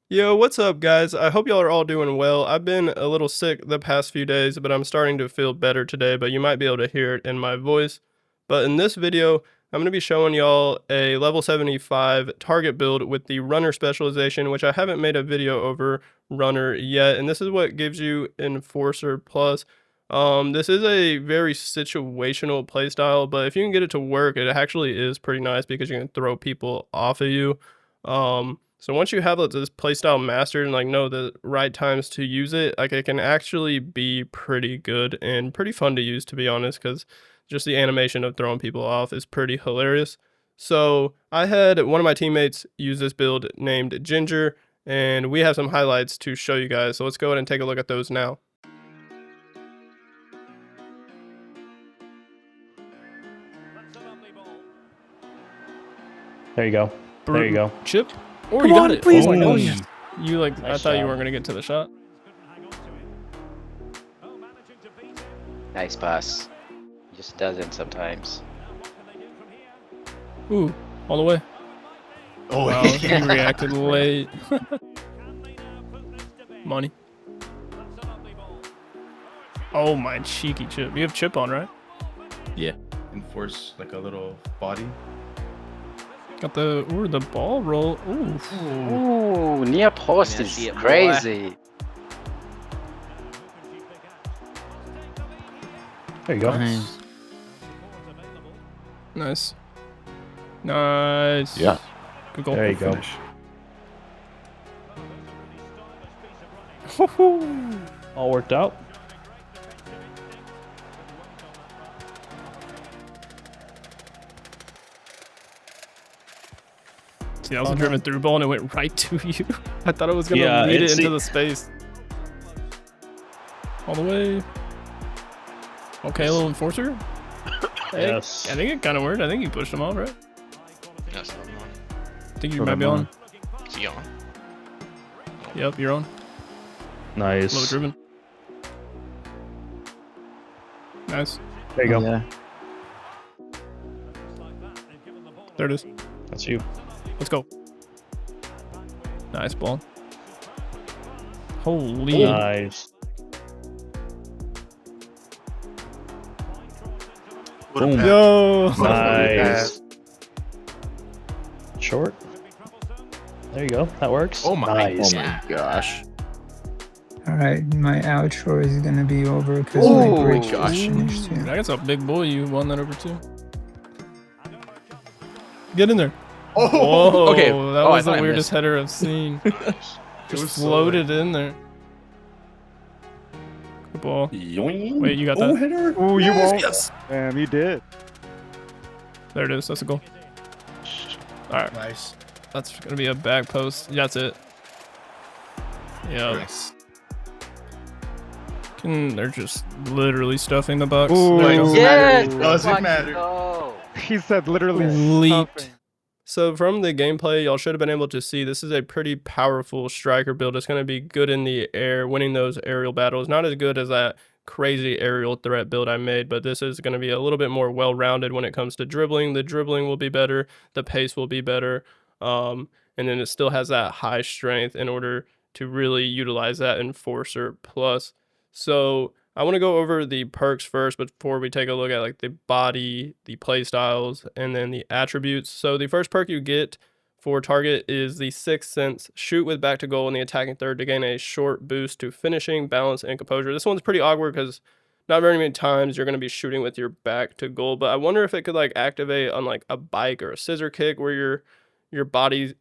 Yo, what's up, guys? I hope y'all are all doing well. I've been a little sick the past few days, but I'm starting to feel better today, but you might be able to hear it in my voice. But in this video, I'm going to be showing y'all a level 75 target build with the runner specialization, which I haven't made a video over runner yet, and this is what gives you Enforcer Plus. This is a very situational playstyle, but if you can get it to work, it actually is pretty nice because you can throw people off of you. So once you have this playstyle mastered and like know the right times to use it, like it can actually be pretty good and pretty fun to use, to be honest, because just the animation of throwing people off is pretty hilarious. So I had one of my teammates use this build named Ginger, and we have some highlights to show you guys. So let's go ahead and take a look at those now. There you go. There you go. Chip. Oh, Come you got on, it. please. Oh my Oh, gosh. yes. You like, I Nice thought you job. weren't gonna get to the shot. Nice pass. Just doesn't sometimes. Ooh, all the way. Oh, Wow, he reacted late. Money. Oh, my cheeky Chip. You have Chip on, right? Yeah. enforce like a little body. Got the the ball roll. Ooh. Ooh, near post Yeah, is see it, boy. crazy. There you go. Nice. Nice. Yeah. Good goal. There you go. All worked out. See, that was a driven through ball and it went right to you. I thought it was gonna Yeah, lead it it's- into the space. All the way. Okay, a little enforcer. Hey, Yes. I think it kind of worked. I think you pushed him off, right? That's not on. I think you Put might him be on. Is he on? Yep, you're on. Low Nice. driven. Nice. There you go. Yeah. There it is. That's you. Let's go. Nice ball. Holy. Nice. Boom. Yo. Nice. Short. There you go. That works. Oh my, Nice. oh my gosh. Alright, my outro is gonna be over because Oh my break gosh. just finished too. That's a big boy. You won that over too. Get in there. Oh, Whoa, okay. that Oh, I was the thought I weirdest header I've seen. It Just was so floated in there. Good ball. Yoing. Wait, you got Oh, that? header. Oh, you won't. Yes. Damn, you did. There it is. That's a goal. All right, Nice. that's gonna be a back post. That's it. Yeah. Nice. They're just literally stuffing the box. Ooh. There you go. Yes! Doesn't fucking matter. go. He said literally Leaped. something. So from the gameplay, y'all should have been able to see this is a pretty powerful striker build. It's going to be good in the air, winning those aerial battles. Not as good as that crazy aerial threat build I made, but this is going to be a little bit more well-rounded when it comes to dribbling. The dribbling will be better. The pace will be better. And then it still has that high strength in order to really utilize that Enforcer Plus. So I want to go over the perks first before we take a look at like the body, the play styles, and then the attributes. So the first perk you get for target is the Sixth Sense. Shoot with back to goal in the attacking third to gain a short boost to finishing, balance, and composure. This one's pretty awkward because not very many times you're going to be shooting with your back to goal, but I wonder if it could like activate on like a bike or a scissor kick where your body's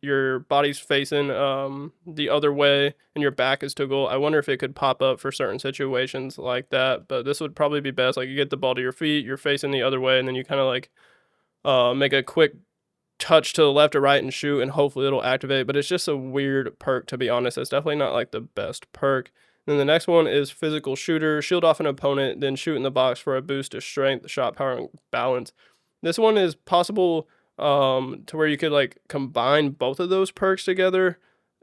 facing the other way and your back is to goal. I wonder if it could pop up for certain situations like that, but this would probably be best. Like you get the ball to your feet, you're facing the other way, and then you kind of like make a quick touch to the left or right and shoot, and hopefully it'll activate. But it's just a weird perk, to be honest. It's definitely not like the best perk. Then the next one is Physical Shooter. Shield off an opponent, then shoot in the box for a boost to strength, shot power, and balance. This one is possible to where you could like combine both of those perks together,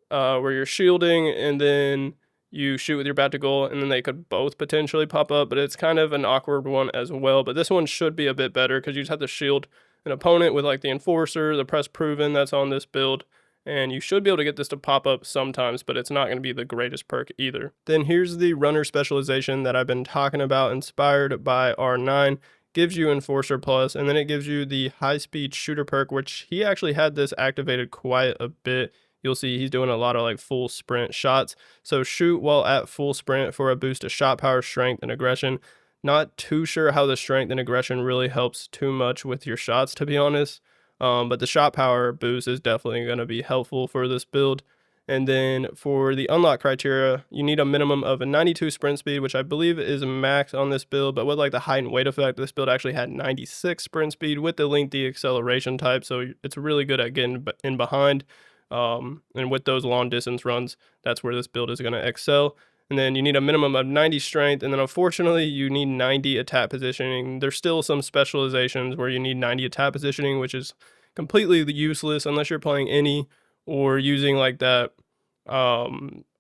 where you're shielding and then you shoot with your bat to goal, and then they could both potentially pop up, but it's kind of an awkward one as well. But this one should be a bit better because you just have to shield an opponent with like the Enforcer, the Press Proven that's on this build, and you should be able to get this to pop up sometimes, but it's not going to be the greatest perk either. Then here's the runner specialization that I've been talking about, inspired by R9. Gives you Enforcer Plus, and then it gives you the high speed shooter perk, which he actually had this activated quite a bit. You'll see he's doing a lot of like full sprint shots. So shoot while at full sprint for a boost to shot power, strength, and aggression. Not too sure how the strength and aggression really helps too much with your shots, to be honest. But the shot power boost is definitely going to be helpful for this build. And then for the unlock criteria, you need a minimum of a 92 sprint speed, which I believe is max on this build, but with like the height and weight effect, this build actually had 96 sprint speed with the lengthy acceleration type, so it's really good at getting in behind. And with those long distance runs, that's where this build is going to excel. And then you need a minimum of 90 strength, and then unfortunately you need 90 attack positioning. There's still some specializations where you need 90 attack positioning, which is completely useless unless you're playing any or using like that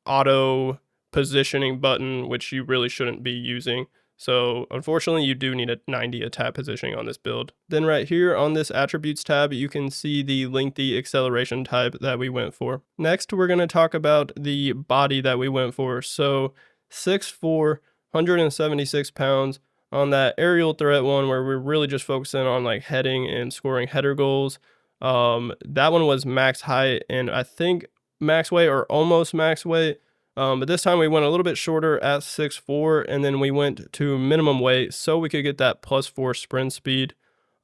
auto positioning button, which you really shouldn't be using. So unfortunately you do need a 90 attack positioning on this build. Then right here on this attributes tab, you can see the lengthy acceleration type that we went for. Next, we're going to talk about the body that we went for. So 6'4", 176 pounds on that aerial threat one, where we're really just focusing on like heading and scoring header goals. That one was max height and I think max weight or almost max weight. But this time we went a little bit shorter at 6'4", and then we went to minimum weight so we could get that +4 sprint speed.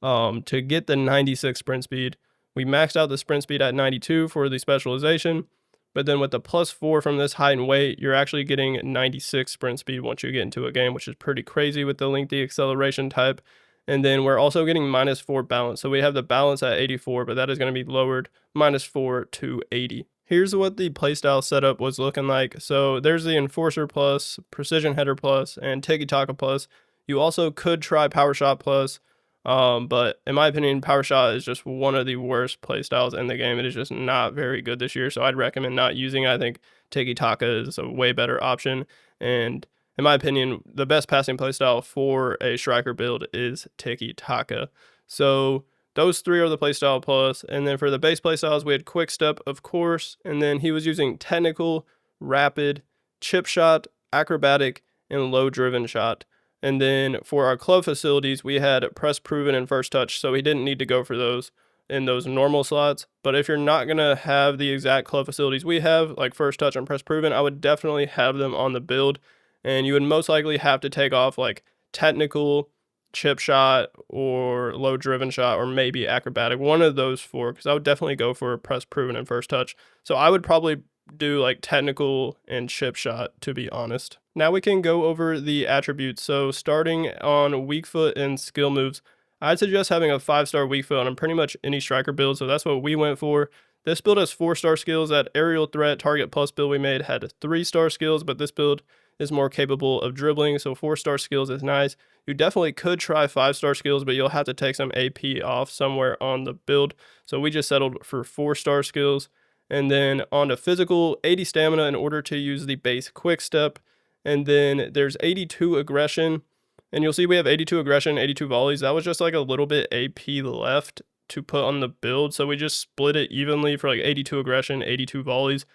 To get the 96 sprint speed, we maxed out the sprint speed at 92 for the specialization, but then with the +4 from this height and weight, you're actually getting 96 sprint speed once you get into a game, which is pretty crazy with the lengthy acceleration type. And then we're also getting -4 balance. So we have the balance at 84, but that is going to be lowered -4 to 80. Here's what the playstyle setup was looking like. So there's the Enforcer Plus, Precision Header Plus, and Tiki Taka Plus. You also could try Power Shot Plus, but in my opinion, Power Shot is just one of the worst playstyles in the game. It is just not very good this year, so I'd recommend not using it. I think Tiki Taka is a way better option, and in my opinion, the best passing playstyle for a striker build is Tiki Taka. So those three are the playstyle plus, and then for the base playstyles, we had Quick Step, of course, and then he was using Technical, Rapid, Chip Shot, Acrobatic, and Low Driven Shot. And then for our club facilities, we had Press Proven and First Touch, so he didn't need to go for those in those normal slots. But if you're not going to have the exact club facilities we have, like First Touch and Press Proven, I would definitely have them on the build, and you would most likely have to take off like Technical, Chip Shot, or Low Driven Shot, or maybe Acrobatic, one of those four, because I would definitely go for Press Proven and First Touch. So I would probably do like Technical and Chip Shot, to be honest. Now we can go over the attributes. So starting on weak foot and skill moves, I'd suggest having a 5-star weak foot on pretty much any striker build, so that's what we went for. This build has 4-star skills. That aerial threat target plus build we made had 3-star skills, but this build is more capable of dribbling, so 4-star skills is nice. You definitely could try 5-star skills, but you'll have to take some AP off somewhere on the build, so we just settled for 4-star skills. And then on to physical, 80 stamina in order to use the base quick step, and then there's 82 aggression, and you'll see we have 82 aggression, 82 volleys. That was just like a little bit AP left to put on the build, so we just split it evenly for like 82 aggression, 82 volleys.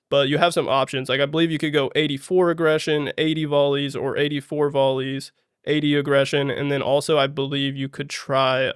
But you have some options. Like I believe you could go 84 aggression, 80 volleys, or 84 volleys, 80 aggression. And then also I believe you could try,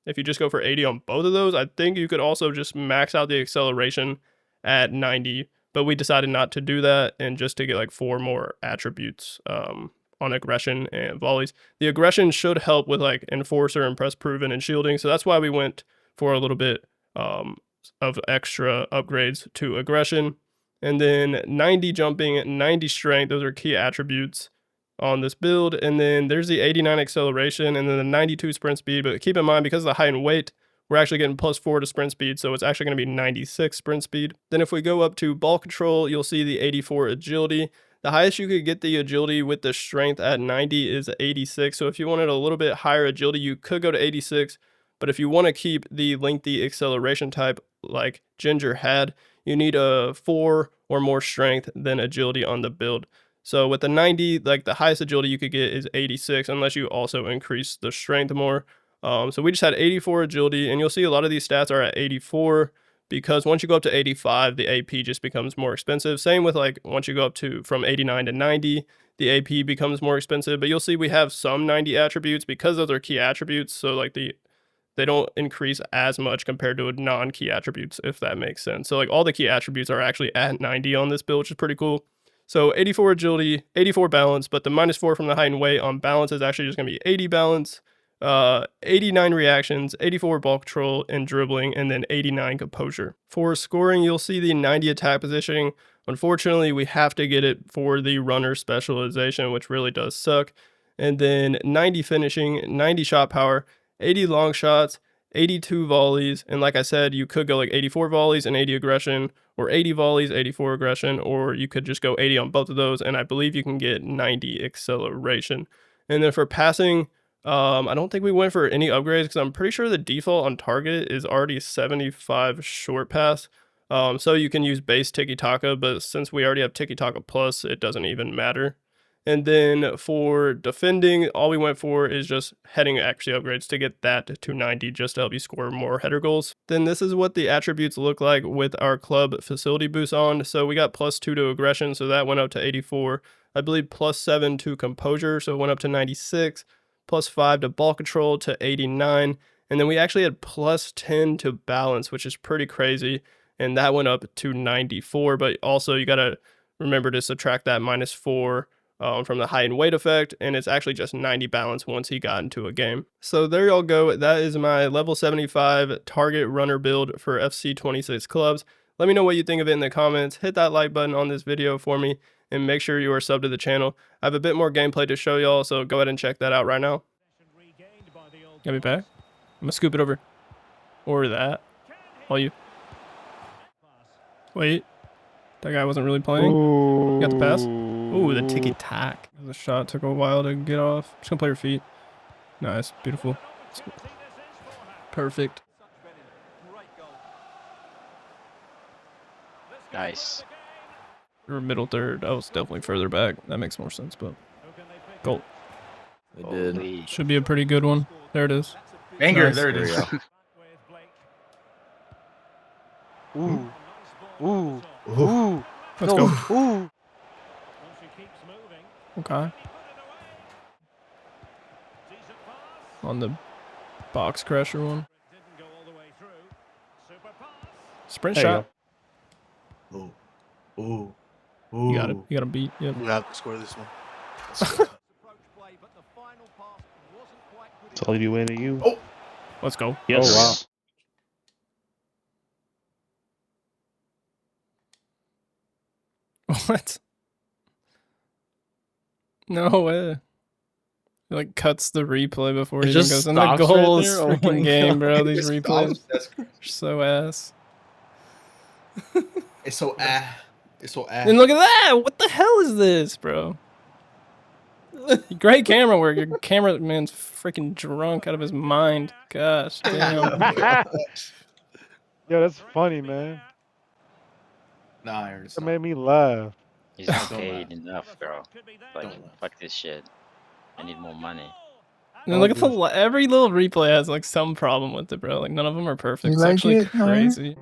if you just go for 80 on both of those, I think you could also just max out the acceleration at 90. But we decided not to do that and just to get like 4 more attributes on aggression and volleys. The aggression should help with like Enforcer and Press Proven and shielding. So that's why we went for a little bit of extra upgrades to aggression. And then 90 jumping, 90 strength, those are key attributes on this build. And then there's the 89 acceleration and then the 92 sprint speed. But keep in mind, because of the height and weight, we're actually getting +4 to sprint speed, so it's actually going to be 96 sprint speed. Then if we go up to ball control, you'll see the 84 agility. The highest you could get the agility with the strength at 90 is 86. So if you wanted a little bit higher agility, you could go to 86. But if you want to keep the lengthy acceleration type like Ginger had, you need a 4 or more strength than agility on the build. So with the 90, like the highest agility you could get is 86, unless you also increase the strength more. So we just had 84 agility, and you'll see a lot of these stats are at 84 because once you go up to 85, the AP just becomes more expensive. Same with like once you go up to from 89 to 90, the AP becomes more expensive. But you'll see we have some 90 attributes because those are key attributes. So like they don't increase as much compared to non-key attributes, if that makes sense. So like all the key attributes are actually at 90 on this build, which is pretty cool. So 84 agility, 84 balance, but the -4 from the height and weight on balance is actually just going to be 80 balance, 89 reactions, 84 ball control and dribbling, and then 89 composure. For scoring, you'll see the 90 attack positioning. Unfortunately, we have to get it for the runner specialization, which really does suck. And then 90 finishing, 90 shot power, 80 long shots, 82 volleys, and like I said, you could go like 84 volleys and 80 aggression, or 80 volleys, 84 aggression, or you could just go 80 on both of those, and I believe you can get 90 acceleration. And then for passing, I don't think we went for any upgrades because I'm pretty sure the default on target is already 75 short pass. So you can use base Tiki Taka, but since we already have Tiki Taka Plus, it doesn't even matter. And then for defending, all we went for is just heading accuracy upgrades to get that to 90 just to help you score more header goals. Then this is what the attributes look like with our club facility boost on. So we got +2 to aggression, so that went up to 84. I believe +7 to composure, so it went up to 96. +5 to ball control to 89. And then we actually had +10 to balance, which is pretty crazy. And that went up to 94. But also you got to remember to subtract that -4 from the height and weight effect, and it's actually just 90 balance once he got into a game. So there y'all go. That is my level 75 target runner build for FC26 clubs. Let me know what you think of it in the comments. Hit that like button on this video for me, and make sure you are subbed to the channel. I have a bit more gameplay to show y'all, so go ahead and check that out right now. Got me back? I'm gonna scoop it over. Or that. All you. Wait. That guy wasn't really playing. Ooh. Got the pass. Ooh, the tiki-tack. The shot took a while to get off. Just gonna play your feet. Nice. Beautiful. Perfect. Nice. You're middle third. I was definitely further back. That makes more sense, but goal. They did. Holy. Should be a pretty good one. There it is. Banger, Nice. there it is. Ooh. Ooh. Ooh. Ooh. Let's No. go. Ooh. Okay. On the box crasher one. Sprint There you shot. Ooh. Ooh. Ooh. You got it. You got to beat. Yep. We have to score this one. It's all the way to you. Oh. Let's go. Yes. Oh, wow. What? No way. It like cuts the replay before It it even just goes in the stops right goal. This there? Oh my freaking game, bro. God. These It replays stops. That's- are so ass. It's so It's so And look at that! What the hell is this, bro? Great camera work. Your cameraman's freaking drunk out of his mind. Gosh, damn. Yo, that's funny, man. Nah, I heard That made me laugh. He's not Don't paid laugh. enough, bro. Like, Don't laugh. fuck this shit. I need more money. And look at every little replay has like some problem with it, bro. Like none of them are perfect. You It's like actually it, Ryan? crazy.